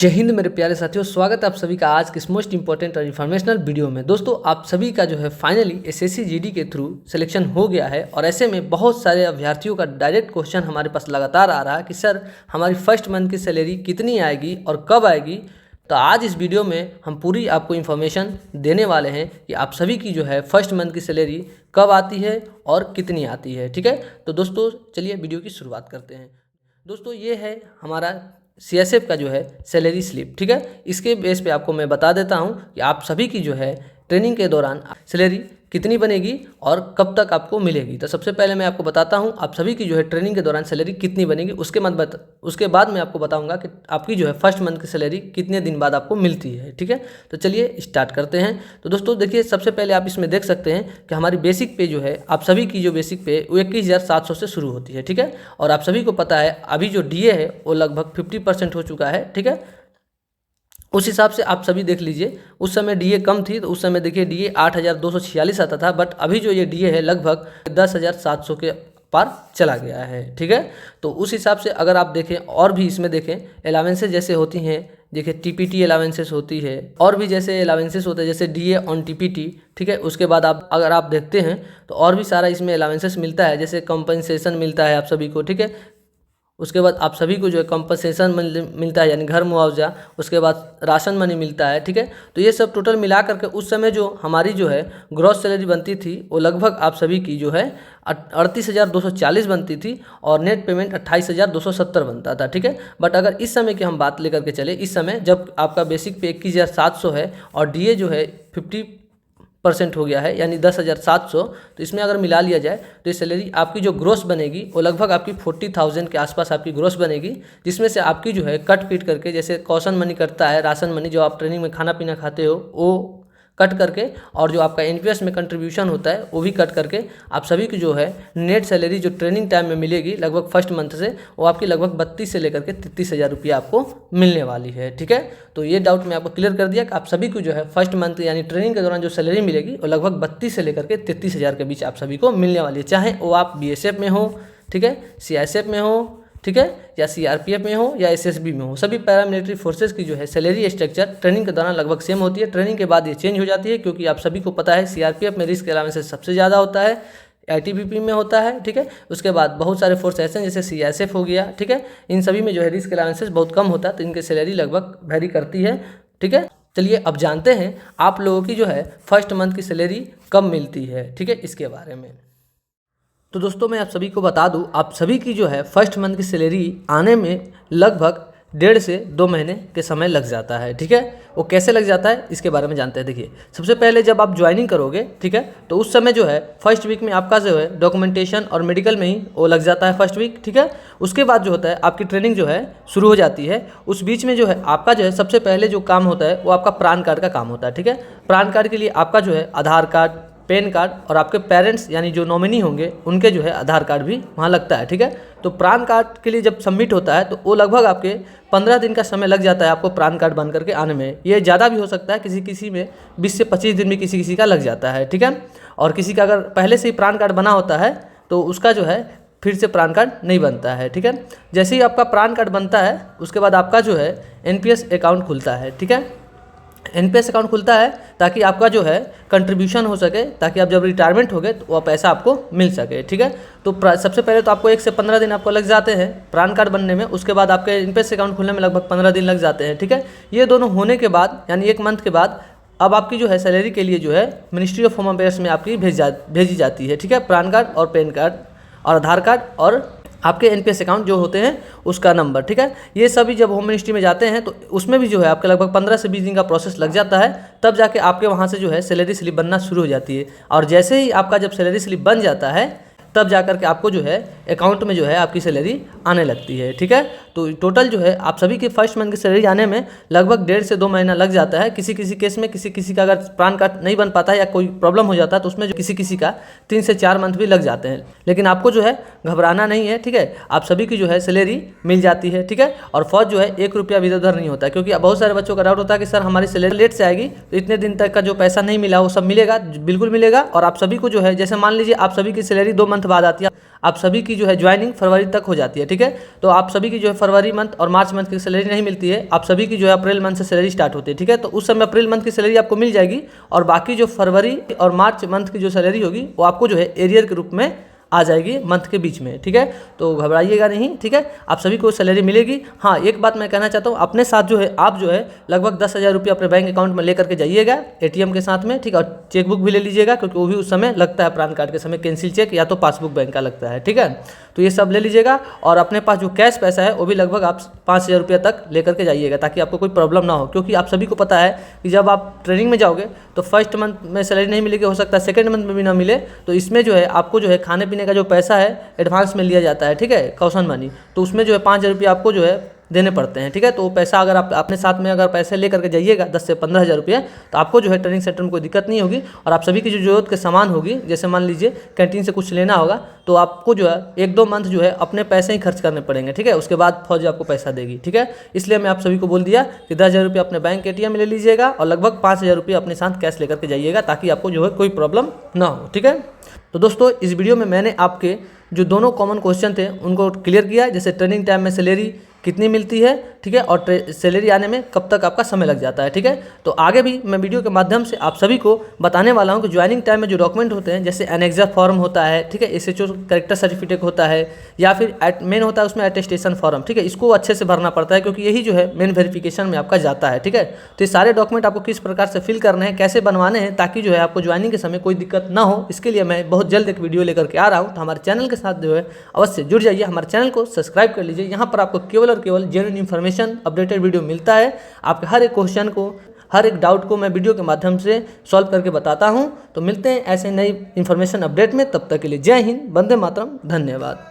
जय हिंद मेरे प्यारे साथियों, स्वागत है आप सभी का आज के इस मोस्ट इंपॉर्टेंट और इन्फॉर्मेशनल वीडियो में। दोस्तों, आप सभी का जो है फाइनली एसएससी जीडी के थ्रू सिलेक्शन हो गया है और ऐसे में बहुत सारे अभ्यर्थियों का डायरेक्ट क्वेश्चन हमारे पास लगातार आ रहा है कि सर हमारी फर्स्ट मंथ की सैलरी कितनी आएगी और कब आएगी। तो आज इस वीडियो में हम पूरी आपको इन्फॉर्मेशन देने वाले हैं कि आप सभी की जो है फर्स्ट मंथ की सैलरी कब आती है और कितनी आती है। ठीक है, तो दोस्तों चलिए वीडियो की शुरुआत करते हैं। दोस्तों, ये है हमारा सीएसएफ का जो है सैलरी स्लिप। ठीक है, इसके बेस पे आपको मैं बता देता हूँ कि आप सभी की जो है ट्रेनिंग के दौरान सैलरी कितनी बनेगी और कब तक आपको मिलेगी। तो सबसे पहले मैं आपको बताता हूँ आप सभी की जो है ट्रेनिंग के दौरान सैलरी कितनी बनेगी। उसके बाद मैं आपको बताऊँगा कि आपकी जो है फर्स्ट मंथ की सैलरी कितने दिन बाद आपको मिलती है। ठीक है, तो चलिए स्टार्ट करते हैं। तो दोस्तों देखिए, सबसे पहले आप इसमें देख सकते हैं कि हमारी बेसिक पे जो है आप सभी की जो बेसिक पे वो 21,700 से शुरू होती है। ठीक है, और आप सभी को पता है अभी जो डीए है वो लगभग 50% हो चुका है। ठीक है, उस हिसाब से आप सभी देख लीजिए, उस समय डीए कम थी तो उस समय देखिए डीए 8,246 आता था, बट अभी जो ये डीए है लगभग 10,700 के पार चला गया है। ठीक है, तो उस हिसाब से अगर आप देखें और भी इसमें देखें अलावेंसेज जैसे होती हैं, देखिए टीपीटी अलावेंसेस होती है और भी जैसे अलावेंसेस होते हैं जैसे डीए ऑन टीपीटी। ठीक है, उसके बाद अगर आप देखते हैं तो और भी सारा इसमें अलावेंसेस मिलता है, जैसे कंपनसेशन मिलता है आप सभी को। ठीक है, उसके बाद आप सभी को जो है कंपनसेशन मिलता है यानी घर मुआवजा, उसके बाद राशन मनी मिलता है। ठीक है, तो ये सब टोटल मिला करके उस समय जो हमारी जो है ग्रॉस सैलरी बनती थी वो लगभग आप सभी की जो है 38,240 बनती थी और नेट पेमेंट 28,270 बनता था। ठीक है, बट अगर इस समय की हम बात लेकर के चले, इस समय जब आपका बेसिक पे 21,700 है और डीए जो है 50% हो गया है यानी 10,700, तो इसमें अगर मिला लिया जाए तो ये सैलरी आपकी जो ग्रोस बनेगी वो लगभग आपकी 40,000 के आसपास आपकी ग्रोस बनेगी, जिसमें से आपकी जो है कट पीट करके जैसे कॉशन मनी करता है, राशन मनी जो आप ट्रेनिंग में खाना पीना खाते हो वो कट करके, और जो आपका एनपीएस में कंट्रीब्यूशन होता है वो भी कट करके आप सभी की जो है नेट सैलरी जो ट्रेनिंग टाइम में मिलेगी लगभग फर्स्ट मंथ से वो आपकी लगभग 32 से लेकर के 33,000 रुपया आपको मिलने वाली है। ठीक है, तो ये डाउट मैं आपको क्लियर कर दिया कि आप सभी को जो है फर्स्ट मंथ यानी ट्रेनिंग के दौरान जो सैलरी मिलेगी वो लगभग 32 से लेकर के 33,000 के बीच आप सभी को मिलने वाली है, चाहे वो आप बीएसएफ में हो, ठीक है, सीआईएसएफ में हो, ठीक है, या सीआरपीएफ में हो या एसएसबी में हो। सभी पैरामिलिट्री फोर्सेस की जो है सैलरी स्ट्रक्चर ट्रेनिंग के दौरान लगभग सेम होती है। ट्रेनिंग के बाद ये चेंज हो जाती है, क्योंकि आप सभी को पता है सीआरपीएफ में रिस्क अलाउंसेस सबसे ज़्यादा होता है, आईटीबीपी में होता है। ठीक है, उसके बाद बहुत सारे फोर्स ऐसे हैं जैसे सीएसएफ हो गया। ठीक है, इन सभी में जो है रिस्क अलाउंसेस बहुत कम होता है, तो इनकी सैलरी लगभग वेरी करती है। ठीक है, चलिए अब जानते हैं आप लोगों की जो है फर्स्ट मंथ की सैलरी कब मिलती है। ठीक है, इसके बारे में तो दोस्तों मैं आप सभी को बता दूं, आप सभी की जो है फर्स्ट मंथ की सैलरी आने में लगभग 1.5 से 2 महीने के समय लग जाता है। ठीक है, वो कैसे लग जाता है इसके बारे में जानते हैं। देखिए, सबसे पहले जब आप ज्वाइनिंग करोगे, ठीक है, तो उस समय जो है फर्स्ट वीक में आपका जो है डॉक्यूमेंटेशन और मेडिकल में ही वो लग जाता है फर्स्ट वीक। ठीक है, उसके बाद जो होता है आपकी ट्रेनिंग जो है शुरू हो जाती है। उस बीच में जो है आपका जो है सबसे पहले जो काम होता है वो आपका पैन कार्ड का काम होता है। ठीक है, पैन कार्ड के लिए आपका जो है आधार कार्ड, पैन कार्ड और आपके पेरेंट्स यानी जो नॉमिनी होंगे उनके जो है आधार कार्ड भी वहाँ लगता है। ठीक है, तो पैन कार्ड के लिए जब सबमिट होता है तो वो लगभग आपके 15 दिन का समय लग जाता है आपको पैन कार्ड बन करके आने में। ये ज़्यादा भी हो सकता है, किसी किसी में 20 से 25 दिन भी किसी किसी का लग जाता है। ठीक है, और किसी का अगर पहले से ही पैन कार्ड बना होता है तो उसका जो है फिर से पैन कार्ड नहीं बनता है। ठीक है, जैसे ही आपका पैन कार्ड बनता है उसके बाद आपका जो है एनपीएस अकाउंट खुलता है। ठीक है, एनपीएस अकाउंट खुलता है ताकि आपका जो है कंट्रीब्यूशन हो सके, ताकि आप जब रिटायरमेंट हो गए तो वह पैसा आपको मिल सके। ठीक है, तो सबसे पहले तो आपको 1 से 15 दिन आपको लग जाते हैं पैन कार्ड बनने में, उसके बाद आपके एनपीएस अकाउंट खुलने में लगभग 15 दिन लग जाते हैं। ठीक है, ये दोनों होने के बाद यानी 1 मंथ के बाद अब आपकी जो है सैलरी के लिए जो है मिनिस्ट्री ऑफ होम अफेयर्स में आपकी भेजी जाती है। ठीक है, पैन कार्ड और पैन कार्ड और आधार कार्ड और आपके एनपीएस अकाउंट जो होते हैं उसका नंबर। ठीक है, ये सभी जब होम मिनिस्ट्री में जाते हैं तो उसमें भी जो है आपके लगभग 15 से 20 दिन का प्रोसेस लग जाता है, तब जाके आपके वहाँ से जो है सैलरी स्लिप बनना शुरू हो जाती है। और जैसे ही आपका जब सैलरी स्लिप बन जाता है तब जाकर के आपको जो है अकाउंट में जो है आपकी सैलरी आने लगती है। ठीक है, तो टोटल जो है आप सभी के फर्स्ट मंथ की सैलरी आने में लगभग 1.5 से 2 महीना लग जाता है। किसी किसी केस में किसी किसी का अगर पैन कार्ड नहीं बन पाता है या कोई प्रॉब्लम हो जाता है तो उसमें जो किसी किसी का 3 से 4 मंथ भी लग जाते हैं, लेकिन आपको जो है घबराना नहीं है। ठीक है, आप सभी की जो है सैलरी मिल जाती है। ठीक है, और फौज जो है 1 रुपया भी इधर उधर नहीं होता, क्योंकि बहुत सारे बच्चों का डाउट होता है कि सर हमारी सैलरी लेट से आएगी तो इतने दिन तक का जो पैसा नहीं मिला वो सब मिलेगा। बिल्कुल मिलेगा, और आप सभी को जो है जैसे मान लीजिए आप सभी की सैलरी 2 मंथ बाद आती है, आप सभी की जो है ज्वाइनिंग फरवरी तक हो जाती है, ठीक है। तो आप सभी की जो है फरवरी मंथ और मार्च मंथ की सैलरी नहीं मिलती है, आप सभी की जो है अप्रैल मंथ से सैलरी स्टार्ट होती है, ठीक है। तो उस समय अप्रैल मंथ की सैलरी आपको मिल जाएगी और बाकी जो फरवरी और मार्च मंथ की जो सैलरी होगी वो आपको जो है एरियर के रूप में आ जाएगी मंथ के बीच में, ठीक है। तो घबराइएगा नहीं, ठीक है, आप सभी को सैलरी मिलेगी। हाँ, एक बात मैं कहना चाहता हूँ, अपने साथ जो है आप जो है लगभग 10,000 रुपये अपने बैंक अकाउंट में लेकर के जाइएगा एटीएम के साथ में, ठीक है। और चेकबुक भी ले लीजिएगा क्योंकि वो भी उस समय लगता है पैन कार्ड के समय कैंसिल चेक या तो पासबुक बैंक का लगता है, ठीक है। तो ये सब ले लीजिएगा और अपने पास जो कैश पैसा है वो भी लगभग आप 5,000 रुपये तक लेकर के जाइएगा ताकि आपको कोई प्रॉब्लम ना हो, क्योंकि आप सभी को पता है कि जब आप ट्रेनिंग में जाओगे तो फर्स्ट मंथ में सैलरी नहीं मिलेगी, हो सकता है सेकंड मंथ में भी ना मिले। तो इसमें जो है आपको जो है खाने पीने का जो पैसा है एडवांस में लिया जाता है, ठीक है, कौशन मनी। तो उसमें जो है 5,000 रुपये आपको जो है देने पड़ते हैं, ठीक है। तो वो पैसा अगर आप अपने साथ में अगर पैसे ले करके जाइएगा 10 से 15,000 रुपये, तो आपको जो है ट्रेनिंग सेंटर में कोई दिक्कत नहीं होगी। और आप सभी की जो जरूरत के सामान होगी, जैसे मान लीजिए कैंटीन से कुछ लेना होगा तो आपको जो है 1-2 मंथ जो है अपने पैसे ही खर्च करने पड़ेंगे, ठीक है। उसके बाद फौज आपको पैसा देगी, ठीक है। इसलिए मैं आप सभी को बोल दिया कि 10,000 रुपये अपने बैंक एटीएम में ले लीजिएगा और लगभग 5,000 रुपये अपने साथ कैश लेकर के जाइएगा ताकि आपको जो है कोई प्रॉब्लम ना हो, ठीक है। तो दोस्तों, इस वीडियो में मैंने आपके जो दोनों कॉमन क्वेश्चन थे उनको क्लियर किया, जैसे ट्रेनिंग टाइम में सैलरी कितनी मिलती है, ठीक है, और सैलरी आने में कब तक आपका समय लग जाता है, ठीक है। तो आगे भी मैं वीडियो के माध्यम से आप सभी को बताने वाला हूं कि ज्वाइनिंग टाइम में जो डॉक्यूमेंट होते हैं, जैसे एनेक्सर फॉर्म होता है, ठीक है, एसएचओ कैरेक्टर सर्टिफिकेट होता है, या फिर मेन होता है उसमें अटेस्टेशन फॉर्म, ठीक है, इसको अच्छे से भरना पड़ता है क्योंकि यही जो है मेन वेरिफिकेशन में आपका जाता है, ठीक है। तो ये सारे डॉक्यूमेंट आपको किस प्रकार से फिल करने हैं, कैसे बनवाने हैं, ताकि जो है आपको ज्वाइनिंग के समय कोई दिक्कत ना हो, इसके लिए मैं बहुत जल्द एक वीडियो लेकर के आ रहा हूँ। तो हमारे चैनल के साथ जो है अवश्य जुड़ जाइए, हमारे चैनल को सब्सक्राइब कर लीजिए। यहाँ पर आपको केवल और केवल जेन्युइन इन्फॉर्मेशन अपडेटेड वीडियो मिलता है। आपके हर एक क्वेश्चन को, हर एक डाउट को मैं वीडियो के माध्यम से सॉल्व करके बताता हूं। तो मिलते हैं ऐसे नई इन्फॉर्मेशन अपडेट में, तब तक के लिए जय हिंद, वंदे मातरम, धन्यवाद।